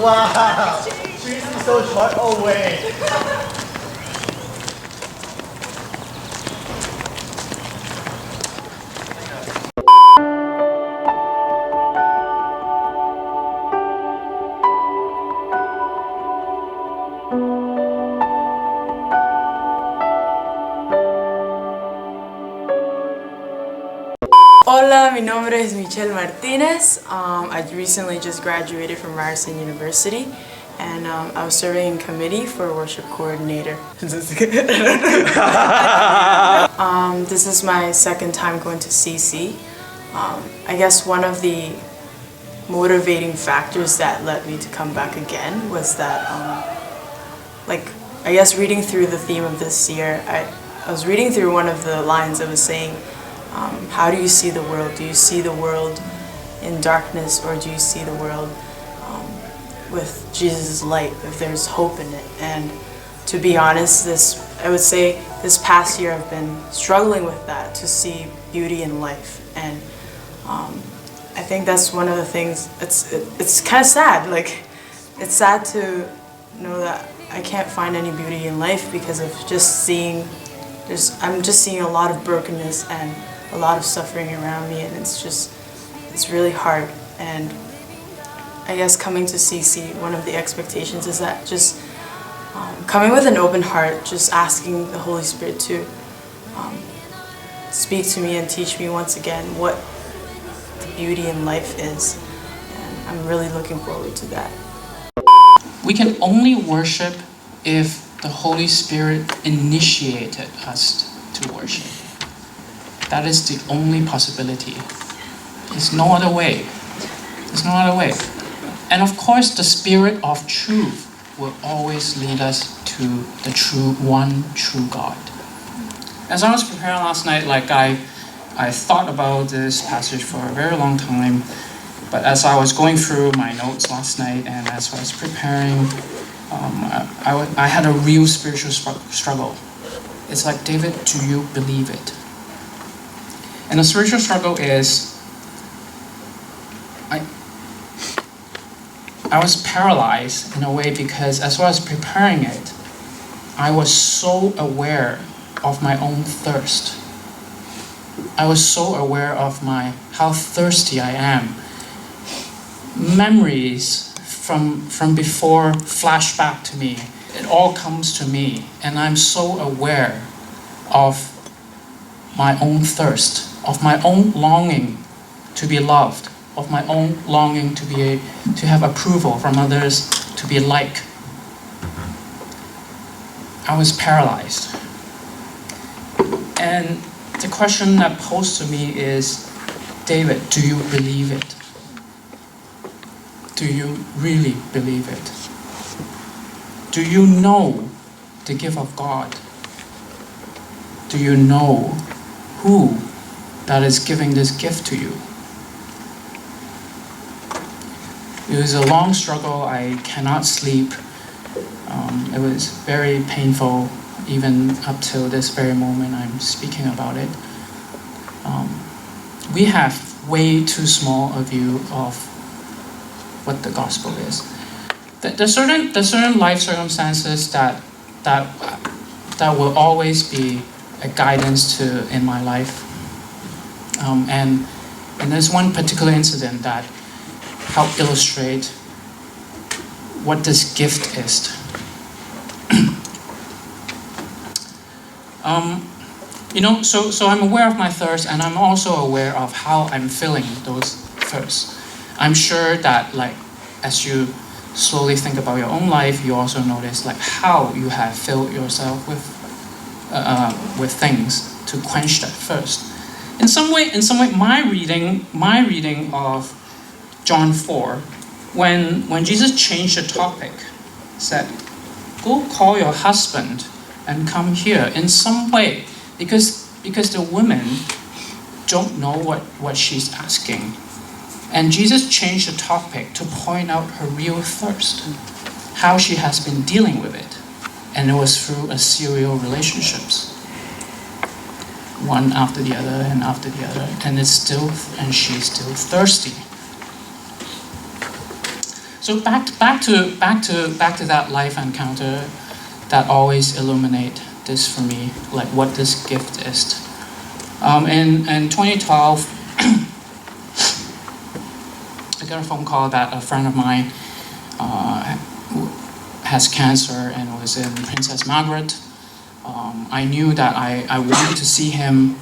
Wow! Seriously, so short? Oh, wait. Hola, mi nombre es Michelle Martinez. I recently just graduated from Ryerson University, and I was serving in committee for worship coordinator. This is my second time going to CC. I guess one of the motivating factors that led me to come back again was that, I guess reading through the theme of this year, I was reading through one of the lines that was saying, how do you see the world? Do you see the world in darkness, or do you see the world with Jesus' light, if there's hope in it? And to be honest, I would say this past year I've been struggling with that, to see beauty in life. And I think that's one of the things, it's kind of sad. Like, it's sad to know that I can't find any beauty in life because of just seeing, I'm just seeing a lot of brokenness and a lot of suffering around me, and it's really hard. And I guess coming to CC, one of the expectations is that just coming with an open heart, just asking the Holy Spirit to speak to me and teach me once again what the beauty in life is. And I'm really looking forward to that. We can only worship if the Holy Spirit initiated us to worship. That is the only possibility. There's no other way. There's no other way. And of course, the Spirit of truth will always lead us to the one true God. As I was preparing last night, I thought about this passage for a very long time. But as I was going through my notes last night, and as I was preparing, I had a real spiritual struggle. It's like, David, do you believe it? And the spiritual struggle is, I was paralyzed in a way, because as I was preparing it, I was so aware of my own thirst. I was so aware of how thirsty I am. Memories from before flash back to me. It all comes to me, and I'm so aware of my own thirst, of my own longing to be loved, of my own longing to have approval from others, to be liked. I was paralyzed. And the question that posed to me is, David, do you believe it? Do you really believe it? Do you know the gift of God? Do you know who that is giving this gift to you? It was a long struggle. I cannot sleep. It was very painful, even up till this very moment I'm speaking about it. We have way too small a view of what the gospel is. There's certain life circumstances that will always be a guidance in my life. And there's one particular incident that helped illustrate what this gift is. So I'm aware of my thirst, and I'm also aware of how I'm feeling those thirsts. I'm sure that, as you slowly think about your own life, you also notice how you have filled yourself with things to quench that thirst. In some way, my reading of John 4, when Jesus changed the topic, said, "Go call your husband and come here." In some way, because the women don't know what she's asking. And Jesus changed the topic to point out her real thirst, how she has been dealing with it. And it was through a serial relationships, one after the other and after the other, and she's still thirsty. So back to that life encounter that always illuminate this for me, like what this gift is. In 2012, I got a phone call that a friend of mine has cancer and was in Princess Margaret. I knew that I wanted to see him.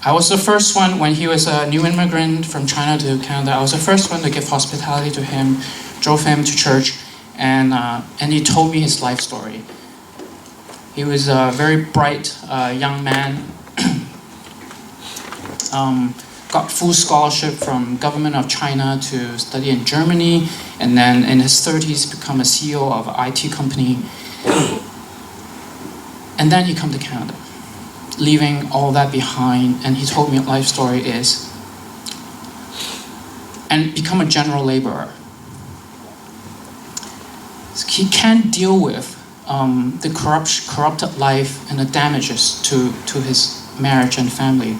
I was the first one, when he was a new immigrant from China to Canada, I was the first one to give hospitality to him, drove him to church, and he told me his life story. He was a very bright young man, got full scholarship from government of China to study in Germany, and then in his 30s become a CEO of an IT company. And then he come to Canada, leaving all that behind, and he told me life story is, and become a general laborer. He can't deal with the corrupted life and the damages to his marriage and family.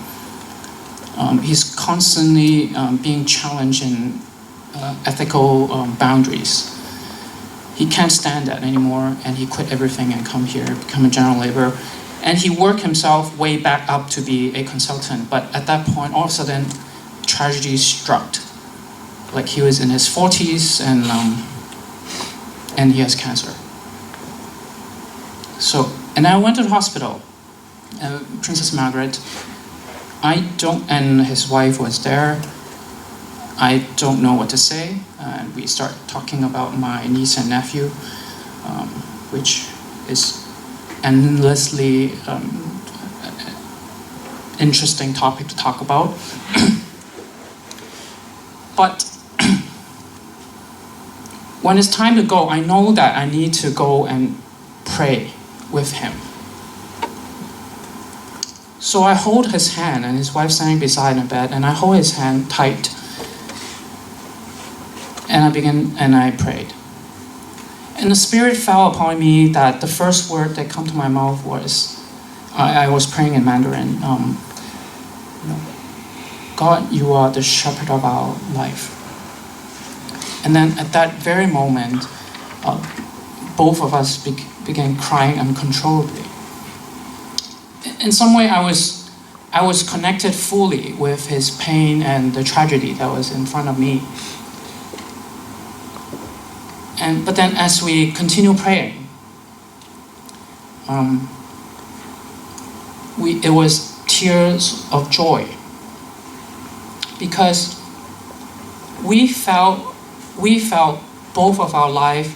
He's constantly being challenged in ethical boundaries. He can't stand that anymore, and he quit everything and come here, become a general laborer. And he worked himself way back up to be a consultant, but at that point, all of a sudden, tragedy struck. Like he was in his 40s, and he has cancer. So, and I went to the hospital, Princess Margaret. And his wife was there. I don't know what to say. And we start talking about my niece and nephew, which is endlessly interesting topic to talk about. But when it's time to go, I know that I need to go and pray with him. So I hold his hand, and his wife standing beside the bed, and I hold his hand tight. And I prayed. And the Spirit fell upon me that the first word that came to my mouth was, I was praying in Mandarin, God, you are the shepherd of our life. And then at that very moment, both of us began crying uncontrollably. In some way, I was connected fully with his pain and the tragedy that was in front of me. But then as we continue praying, it was tears of joy, because we felt both of our life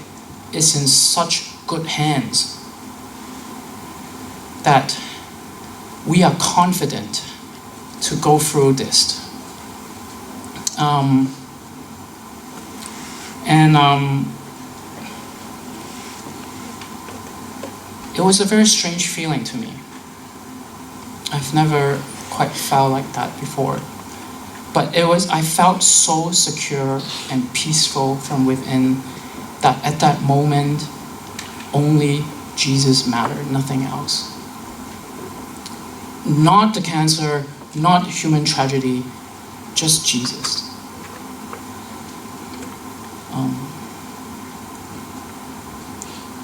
is in such good hands that we are confident to go through this. It was a very strange feeling to me. I've never quite felt like that before. But I felt so secure and peaceful from within that at that moment, only Jesus mattered, nothing else. Not the cancer, not human tragedy, just Jesus.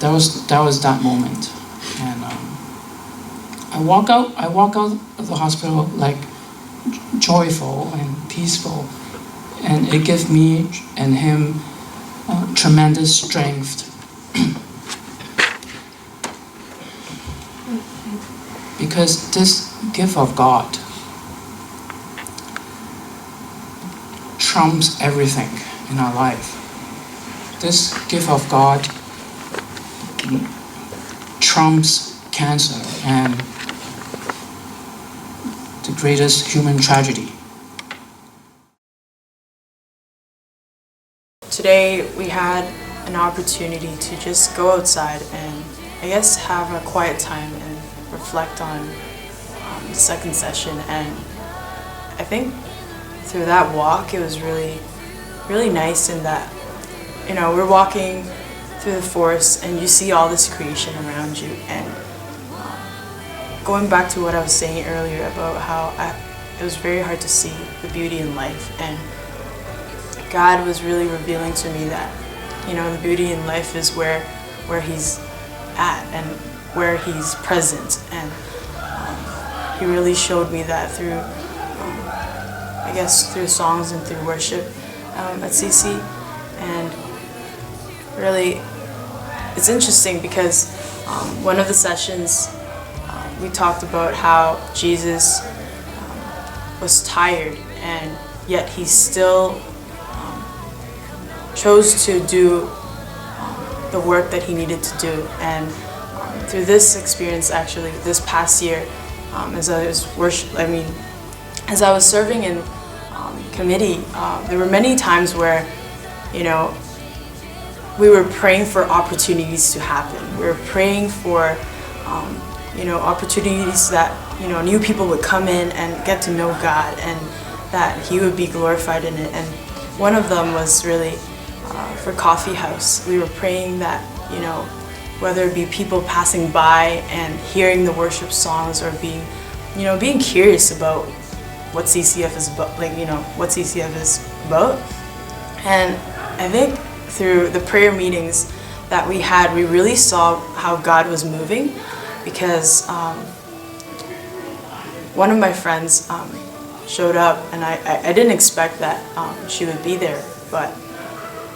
That was that moment, and I walk out of the hospital like joyful and peaceful, and it gave me and him tremendous strength. Because this gift of God trumps everything in our life. This gift of God trumps cancer and the greatest human tragedy. Today we had an opportunity to just go outside and I guess have a quiet time and reflect on the second session, and I think through that walk it was really, really nice in that, we're walking through the forest and you see all this creation around you, and going back to what I was saying earlier about how it was very hard to see the beauty in life, and God was really revealing to me that, the beauty in life is where He's at and where He's present. And He really showed me that through, I guess, through songs and through worship at CC. And really, it's interesting because one of the sessions we talked about how Jesus was tired, and yet He still chose to do the work that He needed to do. And through this experience, actually, this past year, as I was serving in committee, there were many times where, we were praying for opportunities to happen. We were praying for, opportunities that, new people would come in and get to know God, and that He would be glorified in it. And one of them was really for Coffee House. We were praying that, whether it be people passing by and hearing the worship songs, or being curious about what CCF is about, what CCF is about. And I think through the prayer meetings that we had, we really saw how God was moving, because one of my friends showed up, and I didn't expect that she would be there, but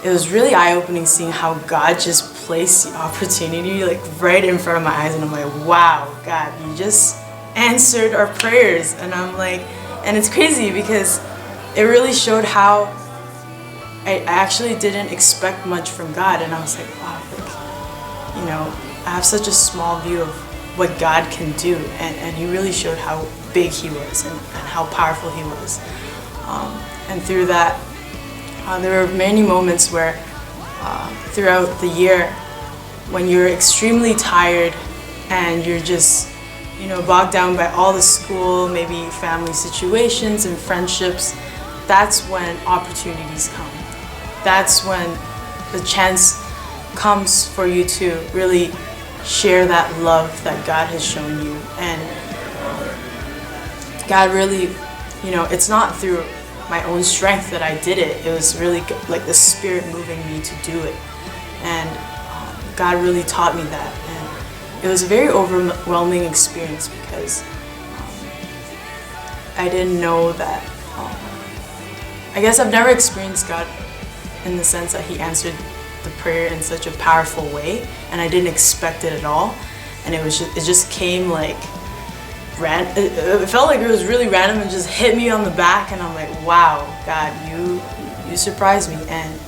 it was really eye-opening seeing how God just placed the opportunity right in front of my eyes, and I'm like, wow, God, You just answered our prayers. And I'm like, and it's crazy because it really showed how I actually didn't expect much from God, and I was like, wow, I have such a small view of what God can do, and He really showed how big He was and how powerful He was. And through that, there were many moments where throughout the year, when you're extremely tired and you're just bogged down by all the school, maybe family situations and friendships, that's when opportunities come. That's when the chance comes for you to really share that love that God has shown you. And God really, it's not through my own strength that I did it. It was really like the Spirit moving me to do it. And God really taught me that. And it was a very overwhelming experience because I didn't know that. I guess I've never experienced God in the sense that He answered the prayer in such a powerful way, and I didn't expect it at all. And it just came like it felt like it was really random and just hit me on the back, and I'm like, wow, God, you surprised me. And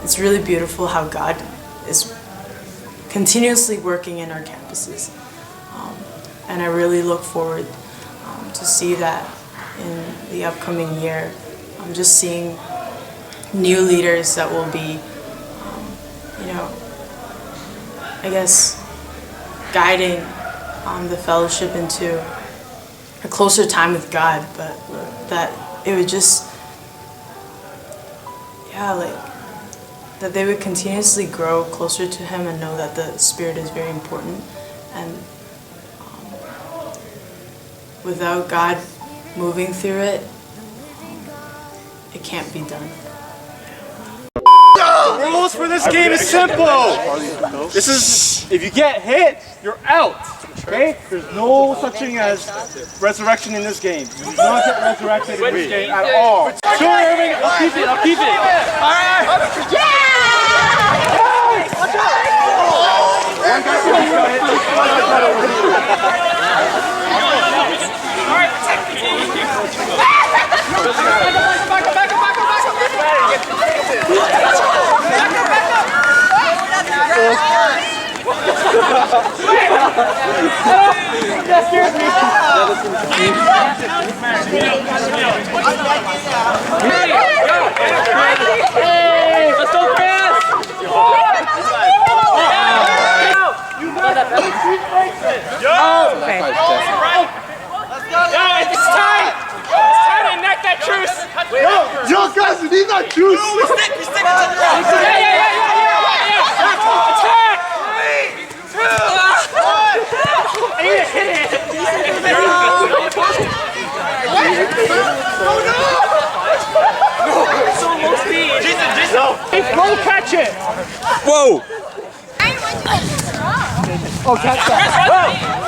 it's really beautiful how God is continuously working in our campuses, and I really look forward to see that in the upcoming year. I'm just seeing new leaders that will be, I guess, guiding the fellowship into a closer time with God, but that it would just, that they would continuously grow closer to Him and know that the Spirit is very important. And without God moving through it, it can't be done. The rules for this game is simple. This is, if you get hit, you're out. Okay? There's no such thing as resurrection in this game. You do not get resurrected in this game at all. Sure, Irving, I'll keep it. All right. Watch out. One guy can hit. All right, protect the team. Back up. That scares me. Hey, let's go, Chris! Okay. It's time to enact that truce. Yo, guys, we need that juice. We stick it to the right. Attack! 3, 2, 1. I need to hit it. Oh no! Whoa! Oh, catch that.